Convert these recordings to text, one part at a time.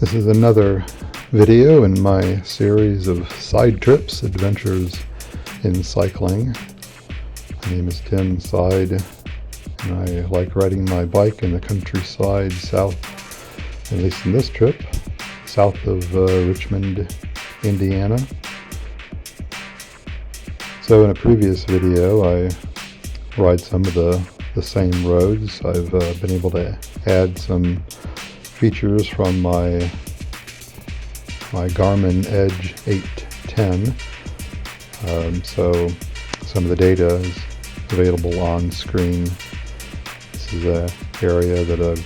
This is another video in my series of side trips, adventures in cycling. My name is Tim Seid, and I like riding my bike in the countryside south, at least in this trip, south of Richmond, Indiana. So in a previous video I ride some of the same roads. I've been able to add some features from my Garmin Edge 810. So some of the data is available on screen. This is an area that I've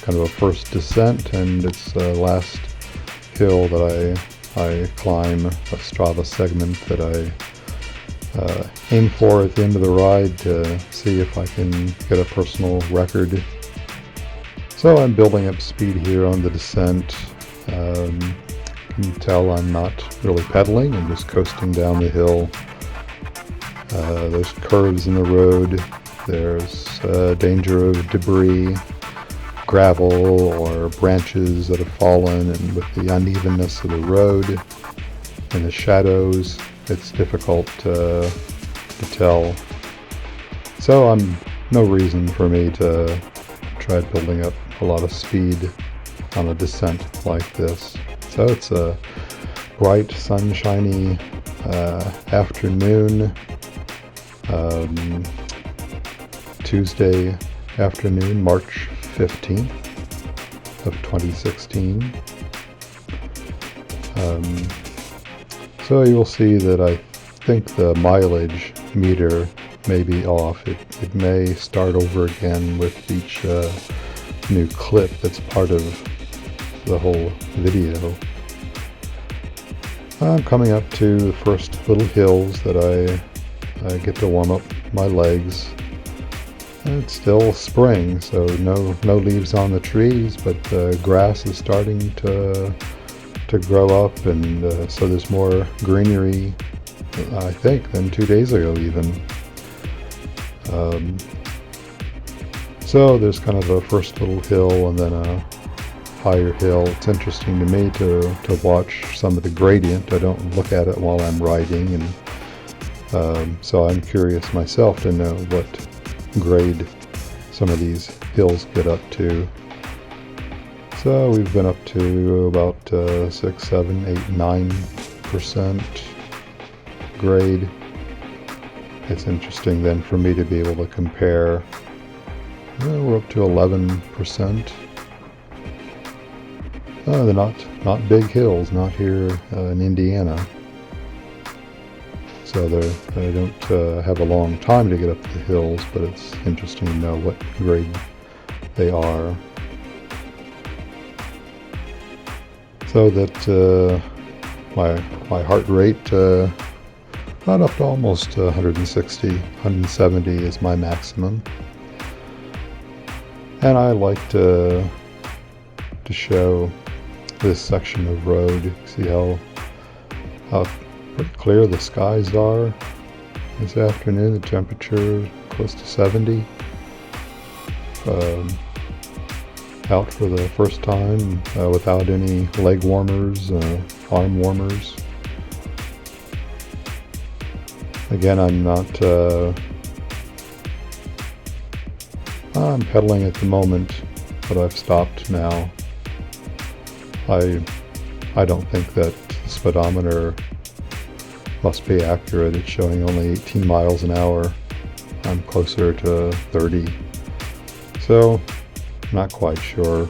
kind of a first descent, and it's the last hill that I climb, a Strava segment that I aim for at the end of the ride to see if I can get a personal record. So I'm building up speed here on the descent. Can you tell I'm not really pedaling, I'm just coasting down the hill. There's curves in the road, there's danger of debris, gravel or branches that have fallen, and with the unevenness of the road and the shadows, it's difficult to tell. So no reason for me to try building up a lot of speed on a descent like this. So it's a bright, sunshiny afternoon, Tuesday afternoon, March 15th of 2016. So you'll see that I think the mileage meter may be off. It may start over again with each new clip that's part of the whole video. I'm coming up to the first little hills that I get to warm up my legs. And it's still spring, so no leaves on the trees, but the grass is starting to grow up, and so there's more greenery, I think, than 2 days ago even. So there's kind of a first little hill and then a higher hill. It's interesting to me to watch some of the gradient. I don't look at it while I'm riding, and so I'm curious myself to know what grade some of these hills get up to. So we've been up to about 6, 7, 8, 9% grade. It's interesting then for me to be able to compare. We're up to 11%. They're not big hills, not here in Indiana. So they don't have a long time to get up the hills, but it's interesting to know what grade they are. So that my heart rate got up to almost 160, 170 is my maximum. And I like to show this section of road. See how pretty clear the skies are this afternoon. The temperature close to 70. Out for the first time without any leg warmers, arm warmers. Again, I'm pedaling at the moment, but I've stopped now. I don't think that the speedometer must be accurate. It's showing only 18 miles an hour. I'm closer to 30. So, not quite sure.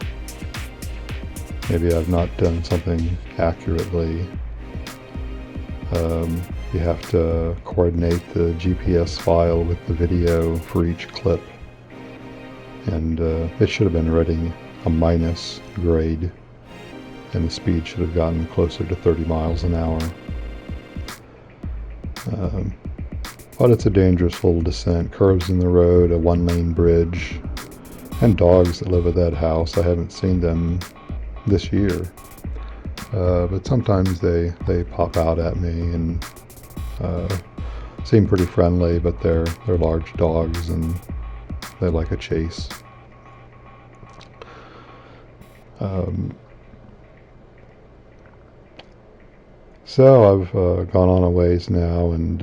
Maybe I've not done something accurately. You have to coordinate the GPS file with the video for each clip. And it should have been reading a minus grade, and the speed should have gotten closer to 30 miles an hour. But it's a dangerous little descent. Curves in the road, a one-lane bridge, and dogs that live at that house. I haven't seen them this year, but sometimes they pop out at me and seem pretty friendly, but they're large dogs and they like a chase. Um, so I've gone on a ways now and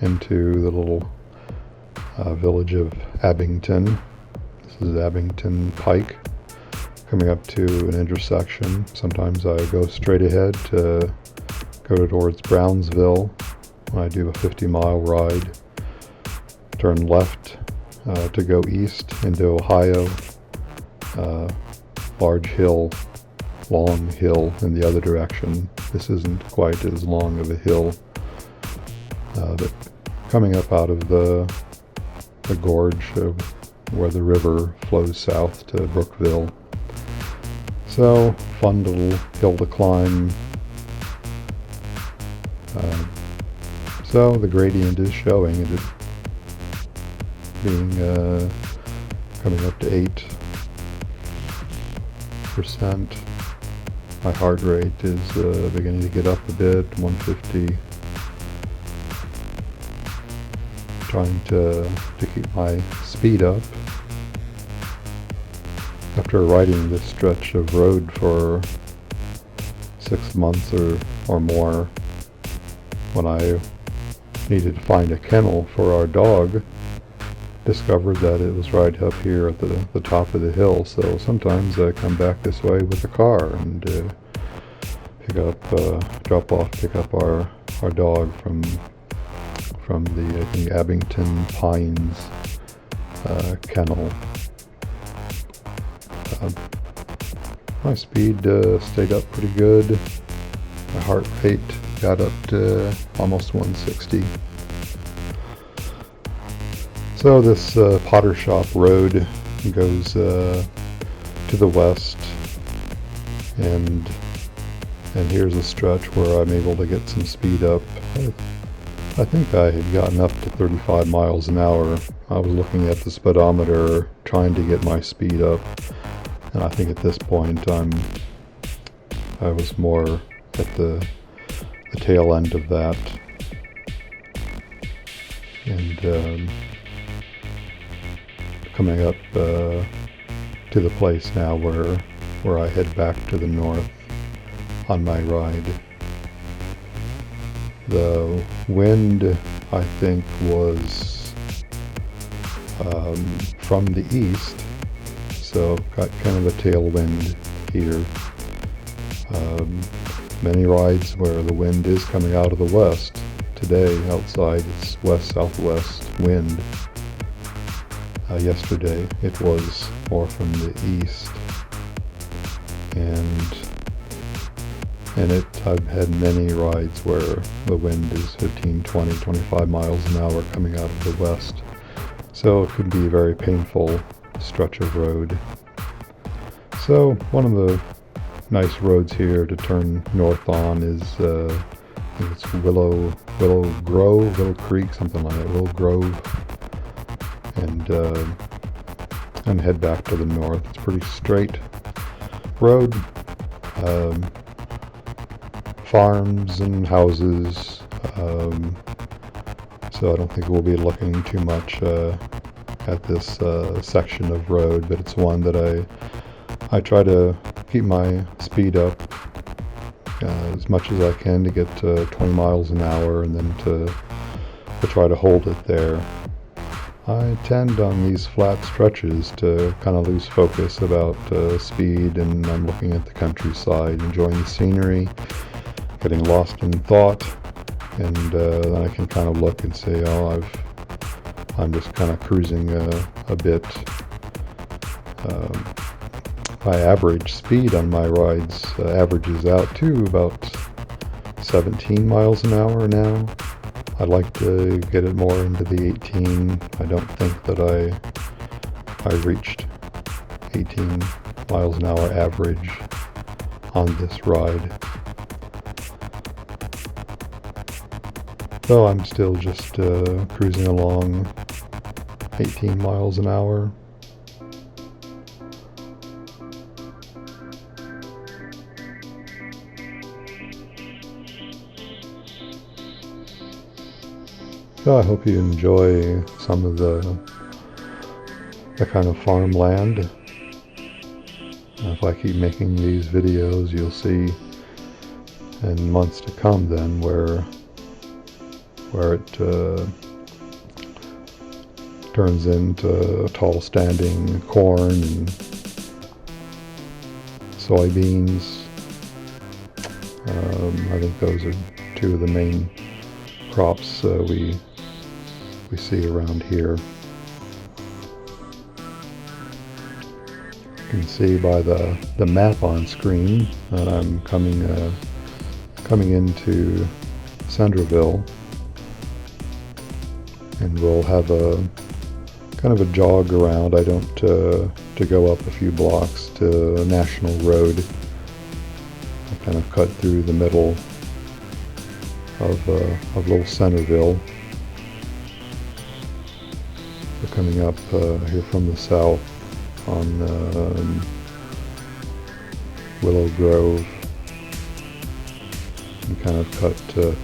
into the little village of Abington. This is Abington Pike, coming up to an intersection. Sometimes I go straight ahead to go towards Brownsville when I do a 50-mile ride. Turn left to go east into Ohio. Large hill, long hill in the other direction. This isn't quite as long of a hill, but coming up out of the gorge of where the river flows south to Brookville. So, fun little hill to climb. So the gradient is showing it being coming up to 8%. My heart rate is beginning to get up a bit, 150. Trying to keep my speed up. After riding this stretch of road for 6 months or more, when I needed to find a kennel for our dog, discovered that it was right up here at the top of the hill. So sometimes I come back this way with the car and drop off, pick up our dog from the, I think, Abington Pines kennel. My speed stayed up pretty good. My heart rate got up to almost 160. So this Potter Shop Road goes to the west, and here's a stretch where I'm able to get some speed up. I think I had gotten up to 35 miles an hour. I was looking at the speedometer, trying to get my speed up, and I think at this point I was more at the tail end of that. And coming up to the place now where I head back to the north on my ride. The wind, I think, was from the east, so got kind of a tailwind here. Many rides where the wind is coming out of the west. Today, outside, it's west-southwest wind. Yesterday, it was more from the east. And I've had many rides where the wind is 15, 20, 25 miles an hour coming out of the west. So it could be a very painful stretch of road. So one of the nice roads here to turn north on is I think it's Willow Creek, something like that, Willow Grove, and head back to the north. It's a pretty straight road, farms and houses, so I don't think we'll be looking too much at this section of road, but it's one that I try to keep my speed up as much as I can to get to 20 miles an hour, and then to try to hold it there. I tend on these flat stretches to kind of lose focus about speed, and I'm looking at the countryside, enjoying the scenery, getting lost in thought, and then I can kind of look and say, oh, I'm just kind of cruising a bit. My average speed on my rides averages out to about 17 miles an hour now. I'd like to get it more into the 18. I don't think that I reached 18 miles an hour average on this ride. So I'm still just cruising along 18 miles an hour. So I hope you enjoy some of the kind of farmland If I keep making these videos, you'll see in months to come then where it turns into tall standing corn and soybeans. I think those are two of the main crops we see around here. You can see by the map on screen that I'm coming into Centerville, and we'll have a kind of a jog around. I don't to go up a few blocks to National Road. I kind of cut through the middle of little Centerville. So coming up here from the south on Willow Grove, and kind of cut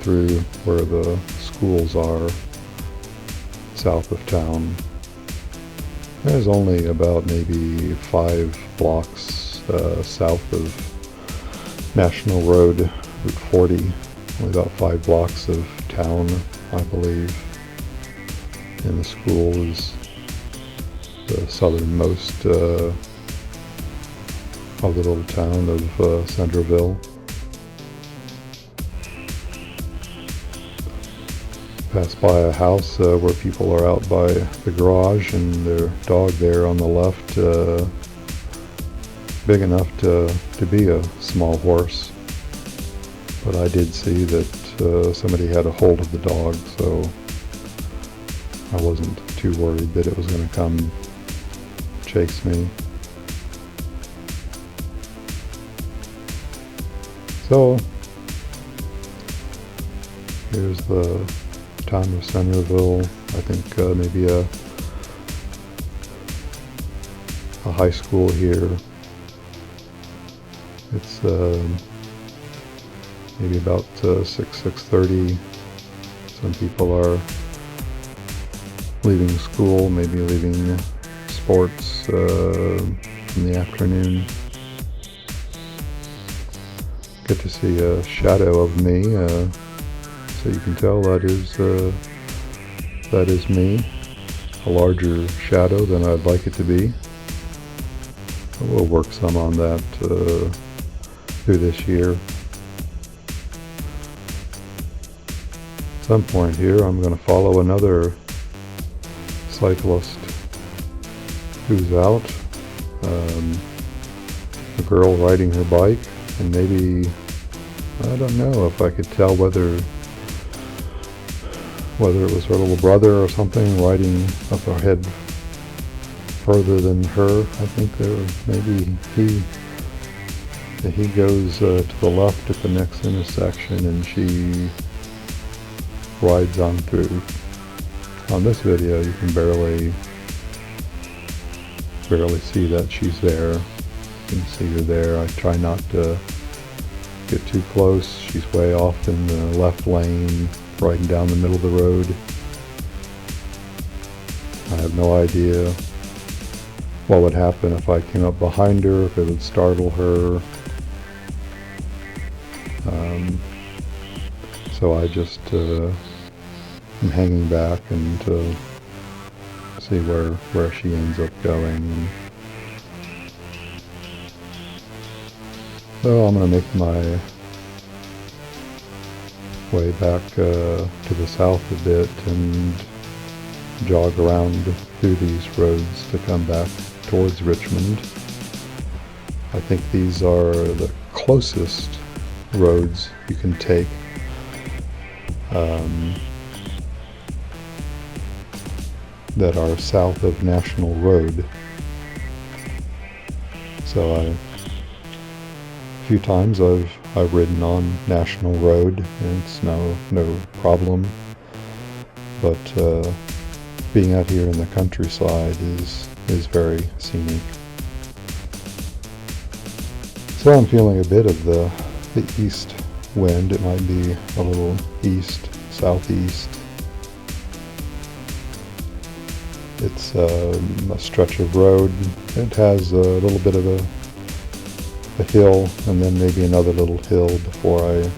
through where the schools are south of town. There's only about maybe 5 blocks south of National Road, Route 40, only about 5 blocks of town, I believe. And the school is the southernmost of the little town of Centerville. Pass by a house where people are out by the garage, and their dog there on the left, big enough to be a small horse. But I did see that somebody had a hold of the dog, so I wasn't too worried that it was going to come chase me. So here's the town of Centerville. I think maybe a high school here. It's maybe about 6:30. Some people are leaving school, maybe leaving sports in the afternoon. Get to see a shadow of me, so you can tell that is me. A larger shadow than I'd like it to be. But we'll work some on that through this year. At some point here, I'm going to follow another cyclist who's out, a girl riding her bike, and maybe, I don't know if I could tell whether it was her little brother or something riding up ahead further than her. I think maybe he goes to the left at the next intersection and she rides on through. On this video you can barely see that she's there. You can see her there. I try not to get too close. She's way off in the left lane, riding down the middle of the road. I have no idea what would happen if I came up behind her, if it would startle her. So I just am hanging back and see where she ends up going. So I'm going to make my way back to the south a bit and jog around through these roads to come back towards Richmond. I think these are the closest roads you can take that are south of National Road. So a few times I've ridden on National Road and it's no problem, but being out here in the countryside is very scenic. So I'm feeling a bit of the east wind. It might be a little southeast. It's a stretch of road. It has a little bit of a a hill and then maybe another little hill before I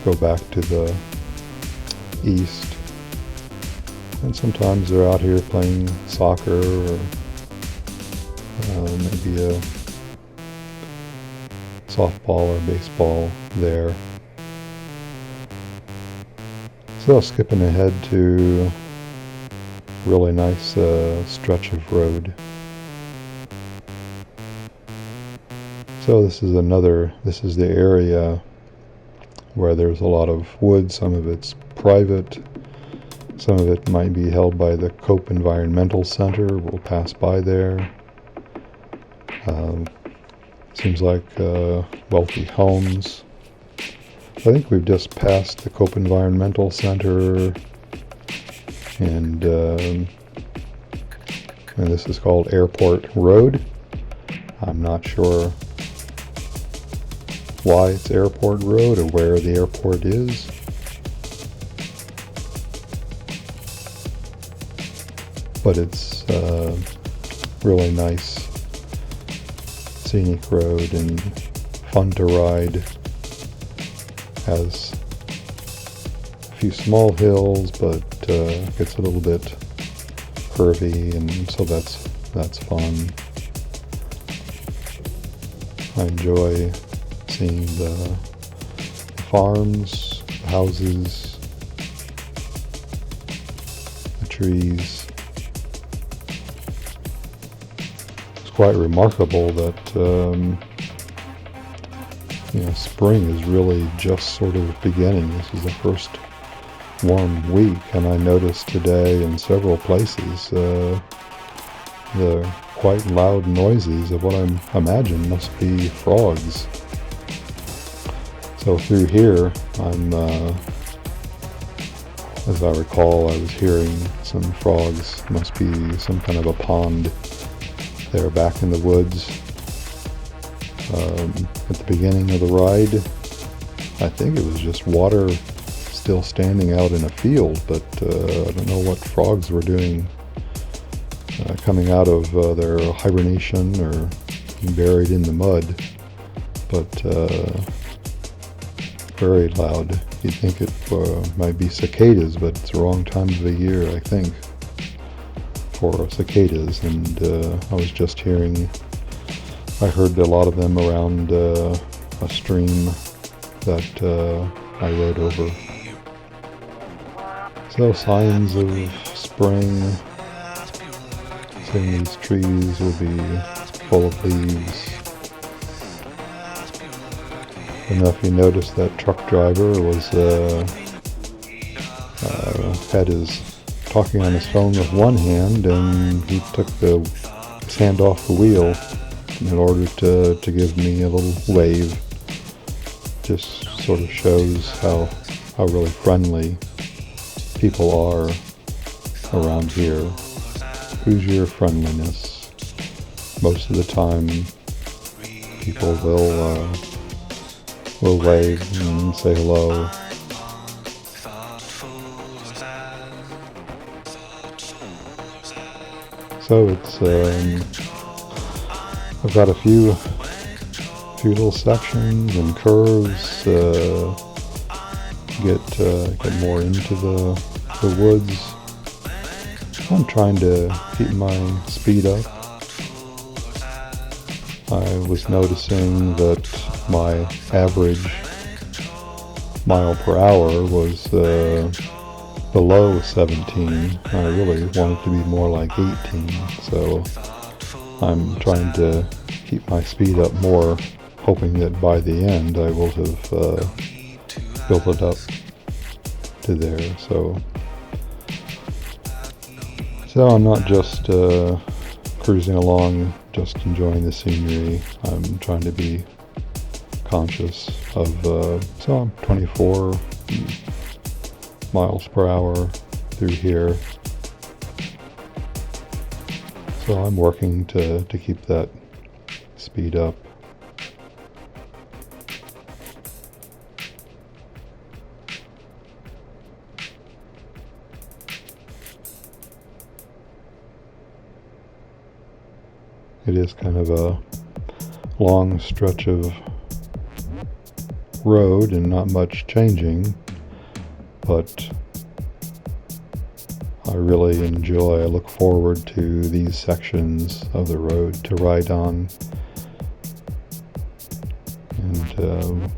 go back to the east. And sometimes they're out here playing soccer or maybe a softball or baseball there. So skipping ahead to a really nice stretch of road. So this is the area where there's a lot of wood. Some of it's private. Some of it might be held by the Cope Environmental Center. We'll pass by there. Seems like wealthy homes. I think we've just passed the Cope Environmental Center, and this is called Airport Road. I'm not sure why it's Airport Road or where the airport is. But it's really nice scenic road and fun to ride. Has a few small hills, but gets a little bit curvy, and so that's fun. I enjoy seeing the farms, the houses, the trees. It's quite remarkable that spring is really just sort of beginning. This is the first warm week, and I noticed today in several places the quite loud noises of what I imagine must be frogs. So through here, as I recall, I was hearing some frogs. Must be some kind of a pond there back in the woods. At the beginning of the ride, I think it was just water still standing out in a field, but I don't know what frogs were doing coming out of their hibernation or buried in the mud, but very loud. You'd think it might be cicadas, but it's the wrong time of the year, I think, for cicadas, and I was just I heard a lot of them around a stream that I rode over. So signs of spring. Soon these trees will be full of leaves. I don't know if you noticed that truck driver was had his talking on his phone with one hand, and he took his hand off the wheel in order to give me a little wave. Just sort of shows how really friendly people are around here. Who's your friendliness? Most of the time, people will wave and say hello. So it's I've got a few little sections and curves. Get more into the woods. I'm trying to keep my speed up. I was noticing that my average mile per hour was below 17. I really want it to be more like 18, so I'm trying to keep my speed up more, hoping that by the end I will have built it up to there. So I'm not just cruising along, just enjoying the scenery. I'm trying to be conscious of, so I'm 24 miles per hour through here. So I'm working to keep that speed up. it is kind of a long stretch of road and not much changing, but I really I look forward to these sections of the road to ride on. And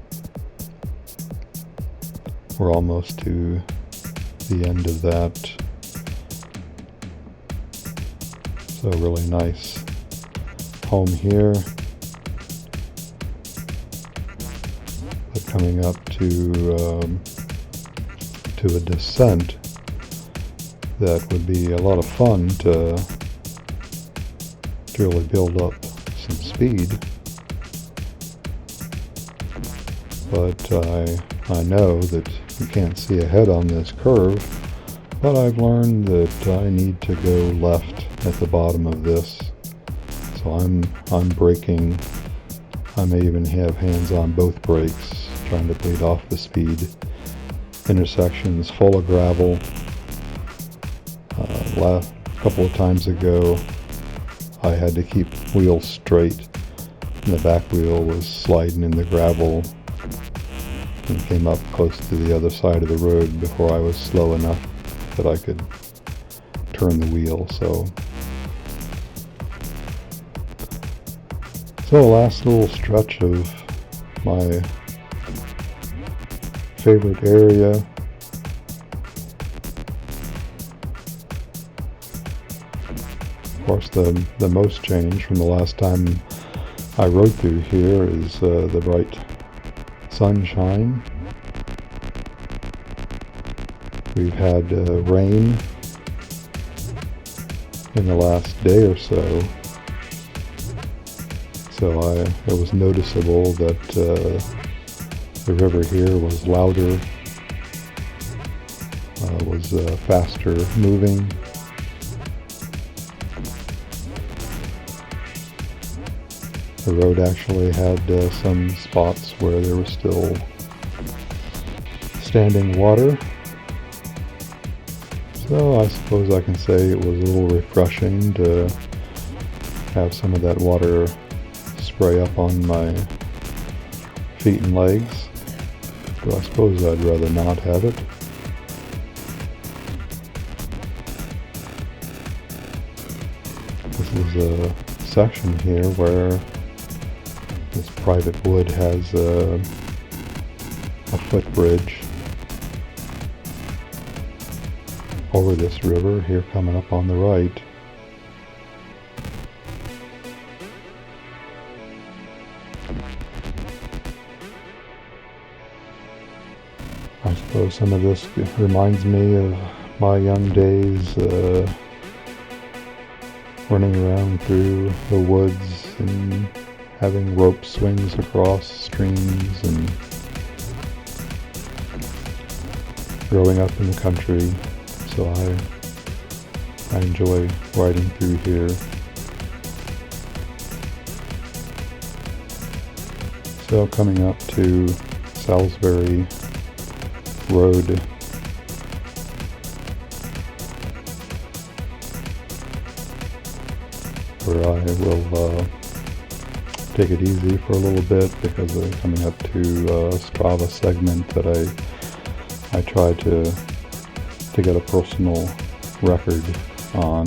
we're almost to the end of that. So really nice home here. But coming up to a descent that would be a lot of fun to really build up some speed. But I know that you can't see ahead on this curve, but I've learned that I need to go left at the bottom of this. So I'm braking. I may even have hands on both brakes, trying to bleed off the speed. Intersections full of gravel. Last couple of times ago, I had to keep wheels straight, and the back wheel was sliding in the gravel and came up close to the other side of the road before I was slow enough that I could turn the wheel. So a last little stretch of my favorite area. Of course, the most change from the last time I rode through here is the bright sunshine. We've had rain in the last day or so, so it was noticeable that the river here was louder, was faster moving. The road actually had some spots where there was still standing water. So I suppose I can say it was a little refreshing to have some of that water spray up on my feet and legs. But I suppose I'd rather not have it. This is a section here where this private wood has a footbridge over this river here coming up on the right. I suppose some of this reminds me of my young days running around through the woods and having rope swings across streams and growing up in the country. So I enjoy riding through here. So coming up to Salisbury Road, where I will take it easy for a little bit because we're coming up to a Strava segment that I try to get a personal record on.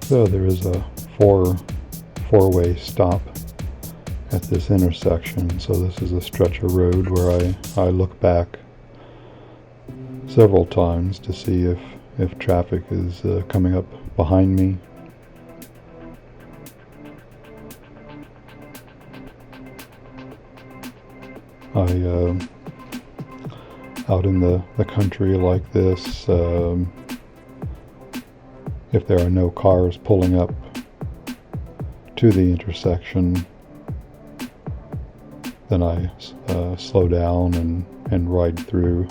So there is a four-way stop at this intersection. So this is a stretch of road where I look back several times to see if traffic is coming up behind me. Out in the country like this, if there are no cars pulling up to the intersection, then I slow down and ride through.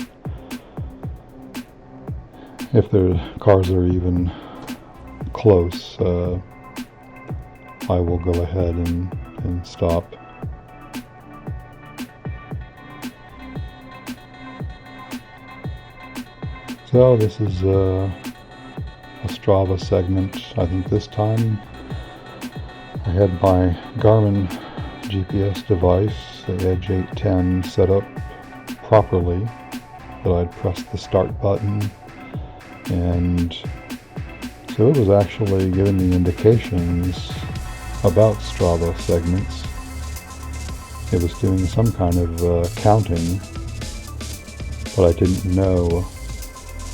if the cars are even close, I will go ahead and stop. So this is a Strava segment. I think this time I had my Garmin GPS device, the Edge 810, set up properly, that I'd pressed the start button, and so it was actually giving me indications about Strava segments. It was doing some kind of counting, but I didn't know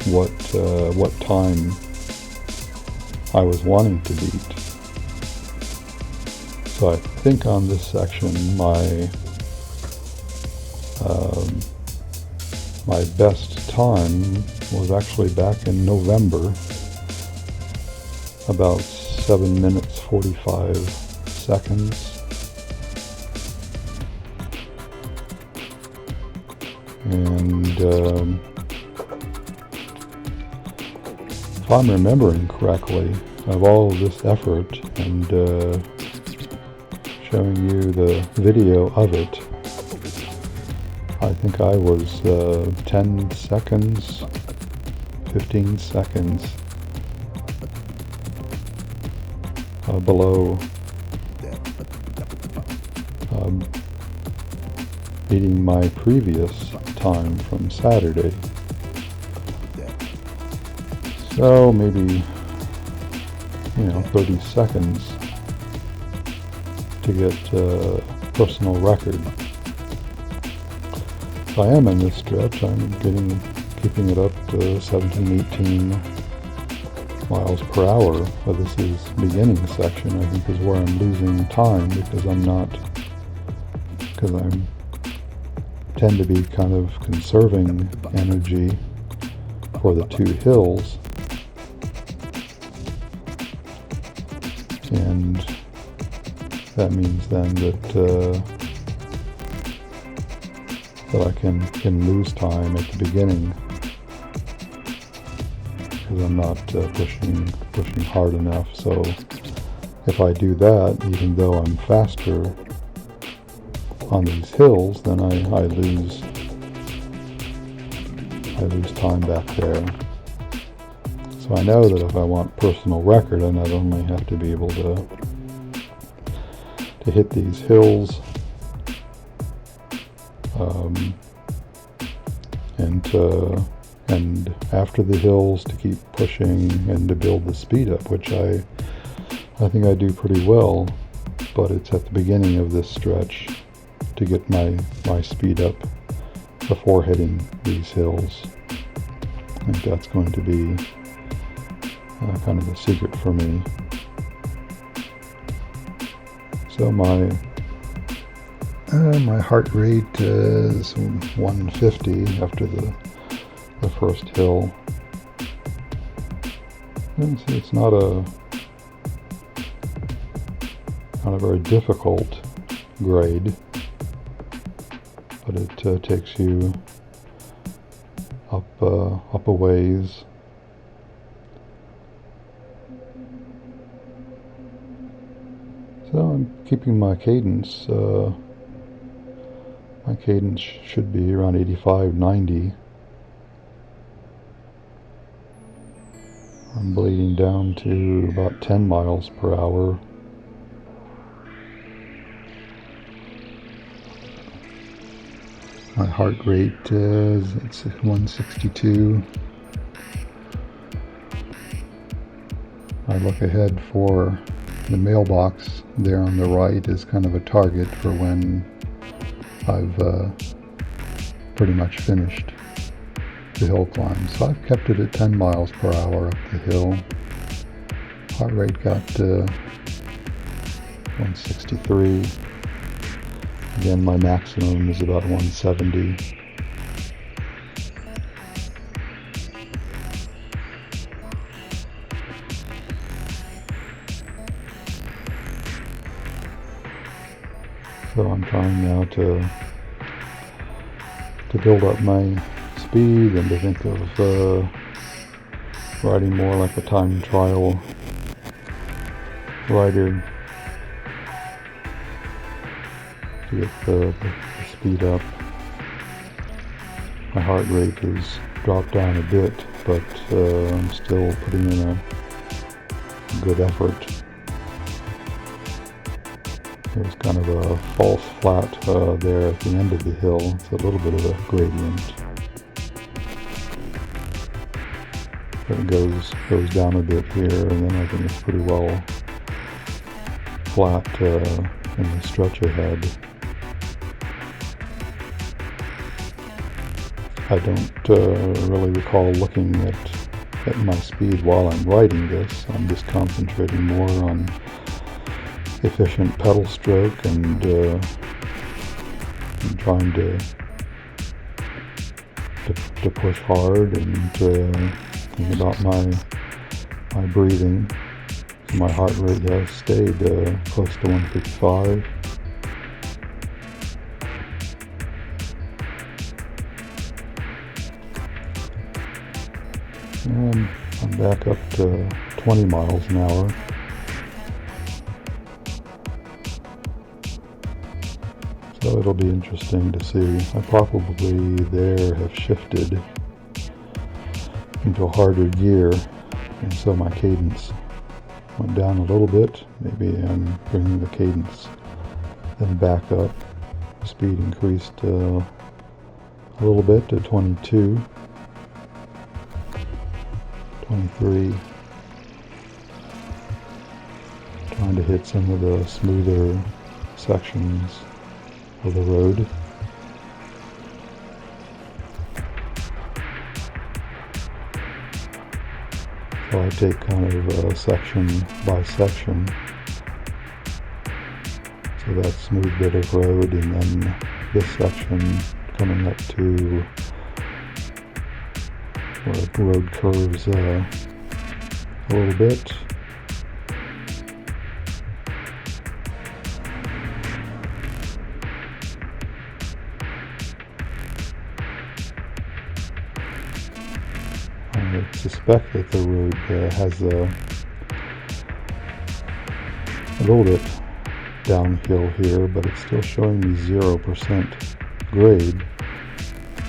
what time I was wanting to beat. So I think on this section my best time was actually back in November, about 7 minutes 45 seconds. And if I'm remembering correctly, of all this effort and showing you the video of it, I think I was 10 seconds, 15 seconds below beating my previous time from Saturday. So maybe, 30 seconds to get a personal record. If I am in this stretch, I'm keeping it up to 17, 18 miles per hour. But this is beginning section, I think, is where I'm losing time because I tend to be kind of conserving energy for the two hills. And that means then that I can lose time at the beginning because I'm not pushing hard enough. So if I do that, even though I'm faster on these hills, then I lose time back there. So I know that if I want personal record, I not only have to be able to hit these hills and after the hills to keep pushing and to build the speed up, which I think I do pretty well, but it's at the beginning of this stretch to get my speed up before hitting these hills. I think that's going to be kind of the secret for me. So my heart rate is 150 after the first hill. And see, it's not a very difficult grade, but it takes you up a ways. So I'm keeping my cadence. My cadence should be around 85, 90. I'm bleeding down to about 10 miles per hour. My heart rate is 162. I look ahead for the mailbox there on the right is kind of a target for when I've pretty much finished the hill climb. So I've kept it at 10 miles per hour up the hill. Heart rate got to 163. Again, my maximum is about 170. So I'm trying now to build up my speed and to think of riding more like a time trial rider to get the speed up. My heart rate has dropped down a bit, but I'm still putting in a good effort. There's kind of a false flat there at the end of the hill. It's a little bit of a gradient. But it goes down a bit here, and then I think it's pretty well flat in the stretch ahead. I don't really recall looking at my speed while I'm riding this. I'm just concentrating more on efficient pedal stroke and trying to push hard and think about my breathing. So my heart rate has stayed close to 155. And I'm back up to 20 miles an hour. So it'll be interesting to see. I probably there have shifted into a harder gear, and so my cadence went down a little bit. Maybe I'm bringing the cadence then back up. Speed increased a little bit to 22. 23, trying to hit some of the smoother sections of the road. So I take kind of section by section. So that smooth bit of road, and then this section coming up to where the road curves a little bit. I suspect that the road has a little bit downhill here, but it's still showing me 0% grade.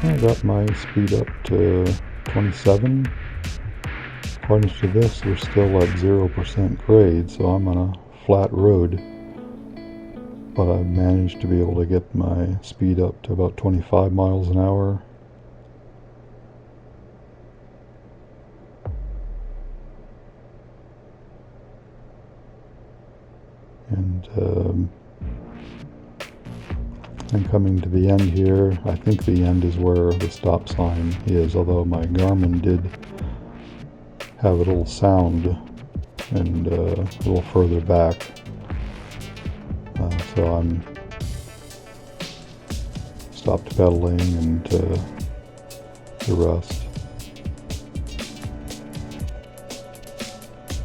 I got my speed up to 27. According to this, we're still at 0% grade, so I'm on a flat road. But I've managed to be able to get my speed up to about 25 miles an hour. And coming to the end here, I think the end is where the stop sign is, although my Garmin did have a little sound and a little further back. So I'm stopped pedaling and the rest.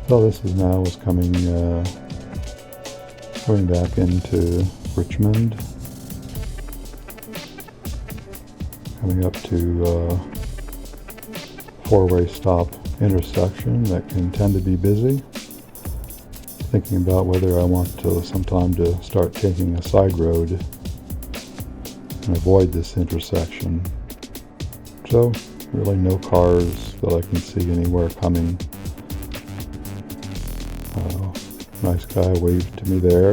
So this is now coming back into Richmond, coming up to four-way stop intersection that can tend to be busy. Thinking about whether I want to sometime to start taking a side road and avoid this intersection. So really no cars that I can see anywhere coming. Nice guy waved to me there.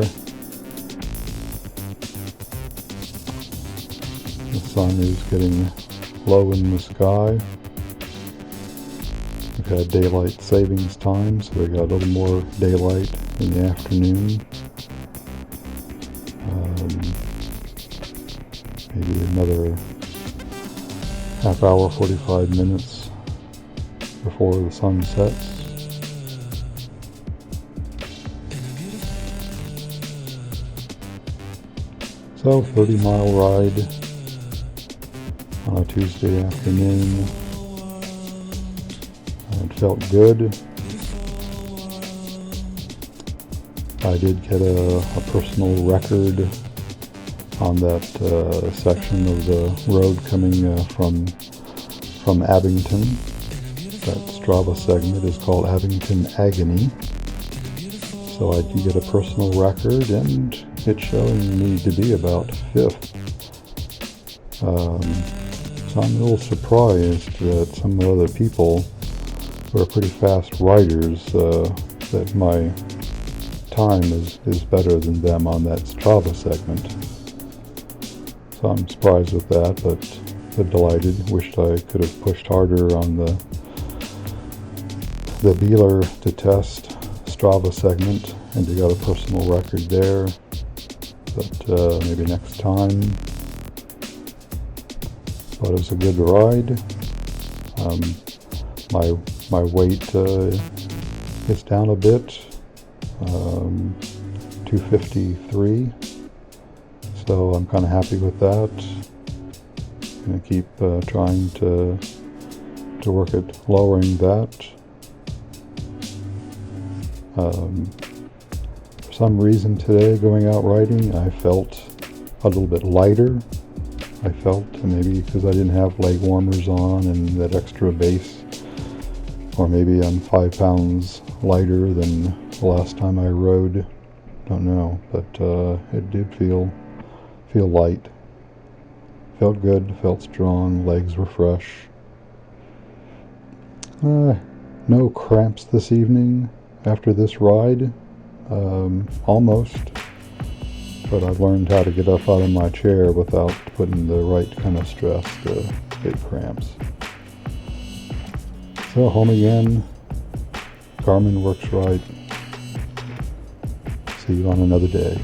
The sun is getting low in the sky. We've had daylight savings time, so we got a little more daylight in the afternoon. Maybe another half hour, 45 minutes before the sun sets. So 30-mile ride on a Tuesday afternoon. It felt good. I did get a personal record on that section of the road coming from Abington That Strava segment is called Abington Agony. So I do get a personal record, and it's showing me to be about 5th. So I'm a little surprised that some other people who are pretty fast riders, that my time is better than them on that Strava segment. So I'm surprised with that, but delighted. Wished I could have pushed harder on the Beeler to test Strava segment and to get a personal record there. But maybe next time. But it was a good ride. My weight is down a bit, 253. So I'm kind of happy with that. Gonna keep trying to work at lowering that. For some reason today, going out riding, I felt a little bit lighter. I felt maybe because I didn't have leg warmers on and that extra base, or maybe I'm 5 pounds lighter than the last time I rode. Don't know, but it did feel light. Felt good, felt strong, legs were fresh. No cramps this evening after this ride, almost. But I've learned how to get up out of my chair without putting the right kind of stress to get cramps. So home again. Garmin works right. See you on another day.